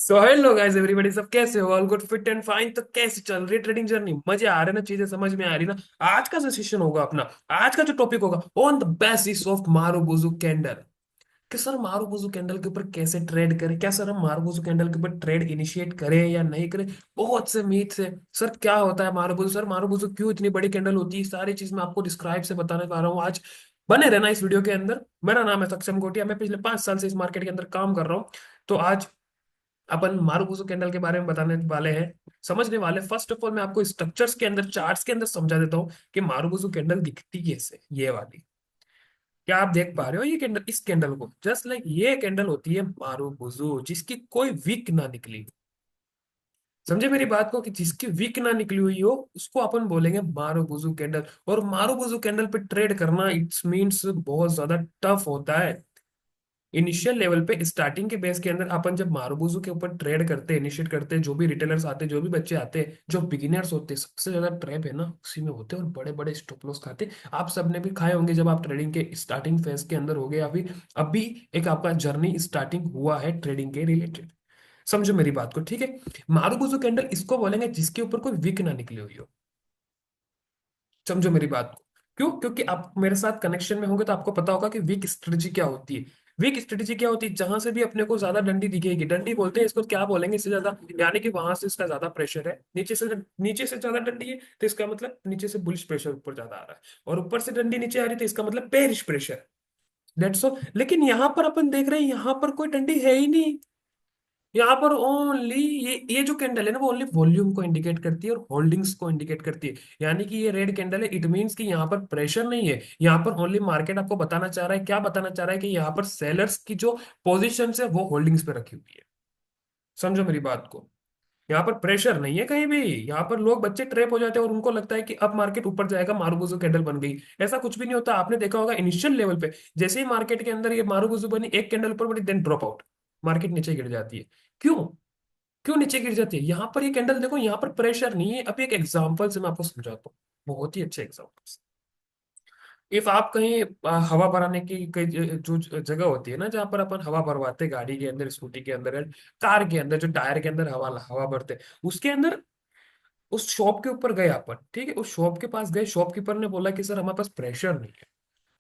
So hello guys everybody, सब कैसे हो? All good, fit and fine. तो कैसे चल रही है ट्रेडिंग जर्नी? मजे आ रहे हैं ना? चीजें समझ में आ रही ना? आज का जो सेशन होगा अपना, आज का जो टॉपिक होगा, on the basis of marubozu candle. कि सर मारुबुजु कैंडल के ऊपर कैसे ट्रेड करें? क्या सर हम मारुबुजु कैंडल के ऊपर ट्रेड इनिशिएट करें या नहीं करें? बहुत से मीथ है। सर क्या होता है मारुबुजु? सर मारुबुजु क्यों इतनी बड़ी कैंडल होती है? सारी चीज मैं आपको डिस्क्राइब से बताने जा रहा हूँ आज। बने रहना इस वीडियो के अंदर। मेरा नाम है सक्षम गोटिया, मैं पिछले 5 साल से इस मार्केट के अंदर काम कर रहा हूँ। तो आज अपन मारुबुजु कैंडल के बारे में बताने वाले हैं, समझने वाले। फर्स्ट ऑफ ऑल मैं आपको स्ट्रक्चर्स के अंदर, चार्ट्स के अंदर समझा देता हूँ कि मारुबुजु कैंडल दिखती कैसे, ये वाली। क्या आप देख पा रहे हो ये कैंडल? इस कैंडल को जस्ट लाइक ये कैंडल होती है मारुबुजु, जिसकी कोई विक ना निकली। समझे मेरी बात को? कि जिसकी विक ना निकली हुई हो उसको अपन बोलेंगे मारुबुजु कैंडल। और मारुबुजु कैंडल पे ट्रेड करना इट्स मीन्स बहुत ज्यादा टफ होता है। इनिशियल लेवल पे, स्टार्टिंग के बेस के अंदर अपन जब मारुबुजु के ऊपर ट्रेड करते हैं, इनिशिएट करते हैं, जो भी रिटेलर्स आते हैं, जो भी बच्चे आते हैं, जो बिगिनर्स होते हैं, सबसे ज्यादा ट्रैप है ना उसी में होते हैं, और बड़े बड़े स्टॉप लॉस खाते हैं। आप सबने भी खाए होंगे जब आप ट्रेडिंग के स्टार्टिंग फेज के अंदर हो गए, अभी अभी एक आपका जर्नी स्टार्टिंग हुआ है ट्रेडिंग के रिलेटेड। समझो मेरी बात को, ठीक है? मारुबुजु कैंडल इसको बोलेंगे जिसके ऊपर कोई विक ना निकली हुई हो। समझो मेरी बात को। क्यों? क्योंकि आप मेरे साथ कनेक्शन में होंगे तो आपको पता होगा कि वीक स्ट्रेटजी क्या होती है। वीक स्ट्रेटजी क्या होती है? जहां से भी अपने को ज्यादा डंडी दिखेगी, डंडी बोलते हैं इसको, क्या बोलेंगे इससे ज्यादा, यानी कि वहां से इसका ज्यादा प्रेशर है। नीचे से ज्यादा डंडी है तो इसका मतलब नीचे से बुलिश प्रेशर ऊपर ज्यादा आ रहा है, और ऊपर से डंडी नीचे आ रही है तो इसका मतलब बेरिश प्रेशर। That's all. लेकिन यहाँ पर अपन देख रहे हैं, यहाँ पर कोई डंडी है ही नहीं। यहाँ पर ओनली ये जो कैंडल है ना, वो ओनली वॉल्यूम को इंडिकेट करती है और होल्डिंग्स को इंडिकेट करती है। यानी कि ये रेड कैंडल है, इट मींस कि यहाँ पर प्रेशर नहीं है। यहाँ पर ओनली मार्केट आपको बताना चाह रहा है, क्या बताना चाह रहा है? कि यहाँ पर सेलर्स की जो पोजीशन है वो होल्डिंग्स पे रखी हुई है। समझो मेरी बात को। यहाँ पर प्रेशर नहीं है कहीं भी। यहाँ पर लोग, बच्चे ट्रैप हो जाते हैं और उनको लगता है कि अब मार्केट ऊपर जाएगा, मारुबुजु कैंडल बन गई। ऐसा कुछ भी नहीं होता। आपने देखा होगा इनिशियल लेवल पे, जैसे ही मार्केट के अंदर ये मारुबुजु बनी, एक कैंडल ऊपर बनी, देन ड्रॉप आउट, मार्केट नीचे गिर जाती है। क्यों? क्यों नीचे गिर जाती है? यहाँ पर ये कैंडल देखो, यहाँ पर प्रेशर नहीं है। अभी एक एग्जांपल से मैं आपको समझाता हूँ, बहुत ही अच्छे एग्जांपल। इफ आप कहीं हवा भराने की कई जो जगह होती है ना, जहाँ पर अपन हवा भरवाते हैं, गाड़ी के अंदर, स्कूटी के अंदर, कार के अंदर, जो टायर के अंदर हवा हवा भरते हैं, उसके अंदर उस शॉप के ऊपर गए अपन, ठीक है? उस शॉप के पास गए, शॉपकीपर ने बोला कि सर हमारे पास प्रेशर नहीं है।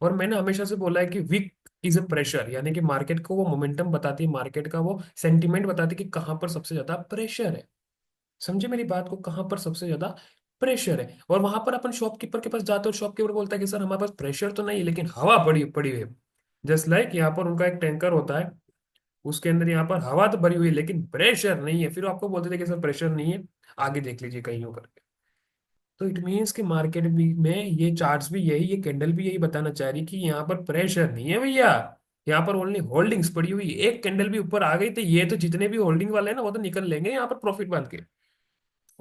और मैंने हमेशा से बोला है कि वीक इज ए प्रेशर, यानी कि मार्केट को वो मोमेंटम बताती है, मार्केट का वो सेंटीमेंट बताती है कि कहाँ पर सबसे ज्यादा प्रेशर है। समझे मेरी बात को? कहाँ पर सबसे ज्यादा प्रेशर है। और वहां पर अपन शॉपकीपर के पास जाते हो, शॉपकीपर बोलता है कि सर हमारे पास प्रेशर तो नहीं है, लेकिन हवा पड़ी पड़ी हुई है। जस्ट लाइक यहाँ पर उनका एक टैंकर होता है, उसके अंदर यहाँ पर हवा तो भरी हुई है लेकिन प्रेशर नहीं है, फिर वो आपको बोलते थे कि सर प्रेशर नहीं है, आगे देख लीजिए कहीं होकर के। तो इट मीन्स कि मार्केट भी में ये चार्ट्स भी यही, ये कैंडल भी यही बताना चाह रही कि यहाँ पर प्रेशर नहीं है भैया। यहाँ पर ओनली होल्डिंग्स पड़ी हुई है। एक कैंडल भी ऊपर आ गई तो ये तो जितने भी होल्डिंग वाले हैं ना, वो तो निकल लेंगे यहाँ पर प्रॉफिट बांध के।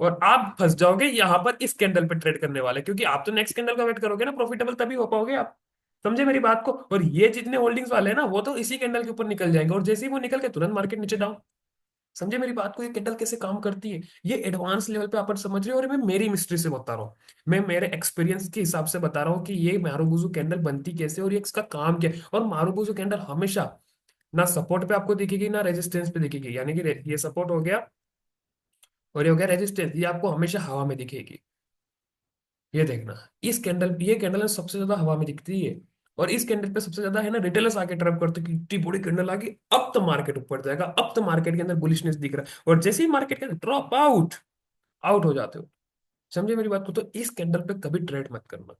और आप फंस जाओगे यहाँ पर इस कैंडल पे ट्रेड करने वाले, क्योंकि आप तो नेक्स्ट कैंडल का वेट करोगे ना, प्रॉफिटेबल तभी हो पाओगे आप। समझे मेरी बात को? और ये जितने होल्डिंग्स वाले हैं ना, वो तो इसी कैंडल के ऊपर निकल जाएंगे, और जैसे ही वो निकल के तुरंत मार्केट नीचे डाउन। समझे मेरी बात को? ये कैंडल कैसे काम करती है, ये एडवांस लेवल पे अपन समझ रहे हो, और मैं मेरी मिस्ट्री से बता रहा हूँ। मैं मेरे एक्सपीरियंस के हिसाब से बता रहा हूँ कि ये मारुबुजु कैंडल बनती कैसे और ये इसका काम क्या है। और मारुबुजु कैंडल हमेशा ना सपोर्ट पे आपको दिखेगी ना रेजिस्टेंस पे दिखेगी, यानी कि ये सपोर्ट हो गया और ये हो गया रेजिस्टेंस, ये आपको हमेशा हवा में दिखेगी। ये देखना, इस कैंडल, ये कैंडल सबसे ज्यादा हवा में दिखती है। और इस कैंडल पे सबसे ज्यादा है ना रिटेलर्स आके ट्रैप करते हैं कि इतनी बड़ी कैंडल आ गई, अब तो मार्केट ऊपर जाएगा, अब तो मार्केट के अंदर बुलिशनेस दिख रहा है, और जैसे ही मार्केट के अंदर ड्रॉप आउट, आउट हो जाते हो। समझे मेरी बात को? तो इस कैंडल पे कभी ट्रेड मत करना,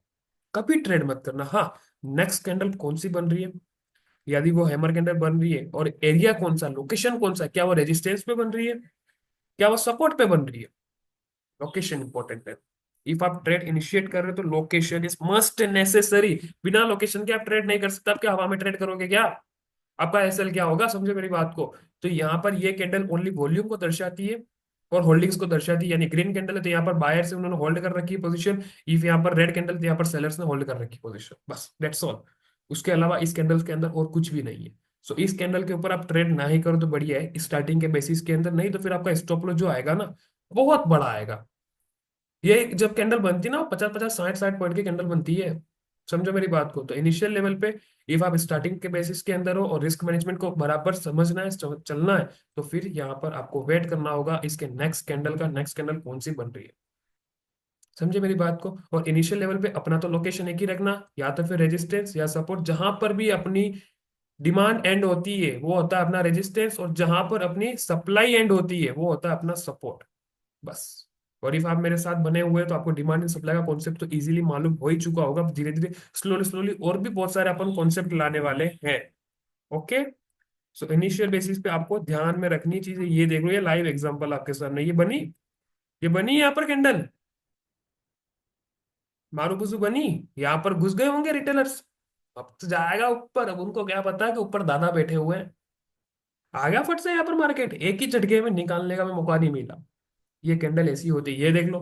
कभी ट्रेड मत करना। हाँ, नेक्स्ट कैंडल कौन सी बन रही है, यदि वो हैमर कैंडल बन रही है, और एरिया कौन सा, लोकेशन कौन सा, क्या वो रेजिस्टेंस पे बन रही है, क्या वो सपोर्ट पे बन रही है? लोकेशन इंपॉर्टेंट है। इफ आप ट्रेड इनिशिएट कर रहे हो तो लोकेशन इज मस्ट नेसेसरी। बिना लोकेशन के आप ट्रेड नहीं कर सकते। आप क्या हवा में ट्रेड करोगे क्या? आपका एसएल क्या होगा? समझे मेरी बात को? तो यहाँ पर ये कैंडल ओनली वॉल्यूम को दर्शाती है और होल्डिंग्स को दर्शाती है। यानी ग्रीन कैंडल है तो यहाँ पर बायर से उन्होंने होल्ड कर रखी है पोजीशन। इफ यहाँ पर रेड कैंडल तो यहाँ पर सेलर्स ने होल्ड कर रखी है पोजीशन, बस दैट्स ऑल। उसके अलावा इस कैंडल के अंदर और कुछ भी नहीं है। सो इस कैंडल के ऊपर आप ट्रेड ना ही करो तो बढ़िया है स्टार्टिंग के बेसिस के अंदर, नहीं तो फिर आपका स्टॉप लॉस जो आएगा ना, बहुत बड़ा आएगा। ये जब कैंडल बनती है ना, 50 50 60 60 पॉइंट की कैंडल बनती है। समझो मेरी बात को। तो इनिशियल लेवल पे इफ आप स्टार्टिंग के बेसिस के अंदर हो और रिस्क मैनेजमेंट को बराबर समझना है, चलना है, तो फिर यहाँ पर आपको वेट करना होगा इसके नेक्स्ट कैंडल का, नेक्स्ट कैंडल कौन सी बन रही है। समझे मेरी बात को। और इनिशियल लेवल पे अपना तो लोकेशन एक ही रखना, या तो फिर रेजिस्टेंस या सपोर्ट, जहां पर भी अपनी डिमांड एंड होती है वो होता है अपना रेजिस्टेंस, और जहां पर अपनी सप्लाई एंड होती है वो होता है अपना सपोर्ट, बस। और इफ आप मेरे साथ बने हुए हैं तो आपको डिमांड एंड सप्लाई का कॉन्सेप्ट तो इजीली मालूम हो ही चुका होगा। धीरे धीरे, स्लोली स्लोली और भी बहुत सारे अपन कॉन्सेप्ट लाने वाले हैं। ओके। सो इनिशियल बेसिस पे आपको ध्यान में रखनी चीजें ये देख लो, ये लाइव एग्जांपल आपके सामने ये बनी यहाँ पर कैंडल मारूपुसु बनी, यहाँ पर घुस गए होंगे रिटेलर्स। अब तो जाएगा ऊपर, अब उनको क्या पता है कि ऊपर दादा बैठे हुए हैं। आ गया फट से यहाँ पर मार्केट, एक ही झटके में निकालने का भी मौका नहीं मिला। ये कैंडल ऐसी होती है, ये देख लो।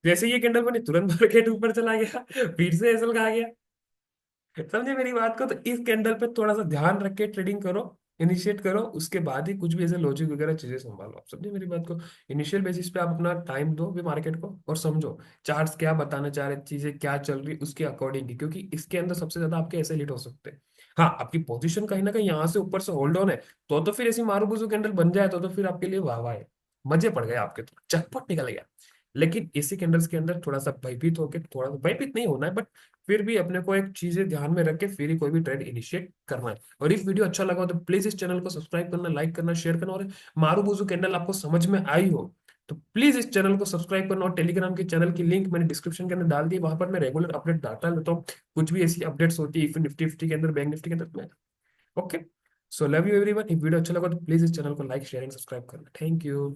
जैसे ये कैंडल बनी तुरंत मार्केट ऊपर चला गया, फिर से ऐसा खा गया। समझे मेरी बात को। तो इस कैंडल पे थोड़ा सा ध्यान रख के ट्रेडिंग करो, इनिशिएट करो, उसके बाद ही कुछ भी ऐसे लॉजिक वगैरह चीजें संभालो आप। समझे मेरी बात को। इनिशियल बेसिस पे आप अपना टाइम दो भी मार्केट को, और समझो चार्ट्स क्या बताना चाह रहे, चीजें क्या चल रही उसके अकॉर्डिंग ही, क्योंकि इसके अंदर सबसे ज्यादा आपके ऐसे लीड हो सकते हैं। हाँ, आपकी पोजीशन कहीं ना कहीं यहाँ से ऊपर से होल्ड ऑन है, तो फिर ऐसी मारूबुजू कैंडल बन जाए तो फिर आपके लिए वाह वाह है, मजे पड़ गए आपके, तो चटपट निकल गया। लेकिन इसी कैंडल्स के अंदर थोड़ा सा भयभीत होकर, थोड़ा सा भयभीत नहीं होना है, बट फिर भी अपने को एक चीजें ध्यान में रख के फिर ही कोई भी ट्रेड इनिशिएट करना है। और इस वीडियो अच्छा लगा हो तो प्लीज इस चैनल को सब्सक्राइब करना, लाइक करना, शेयर करना। और मारूबुजू कैंडल आपको समझ में आई हो तो प्लीज इस चैनल को सब्सक्राइब करना, और टेलीग्राम के चैनल की लिंक मैंने डिस्क्रिप्शन के अंदर डाल दी, वहां पर मैं रेगुलर अपडेट डालता रहता हूँ। कुछ भी ऐसी अपडेट्स होती है निफ्टी फिफ्टी के अंदर, बैंक निफ्टी के अंदर। Okay. So love you everyone. if video अच्छा लगा तो प्लीज इस चैनल को लाइक शेयर एंड सब्सक्राइब करना। Thank you.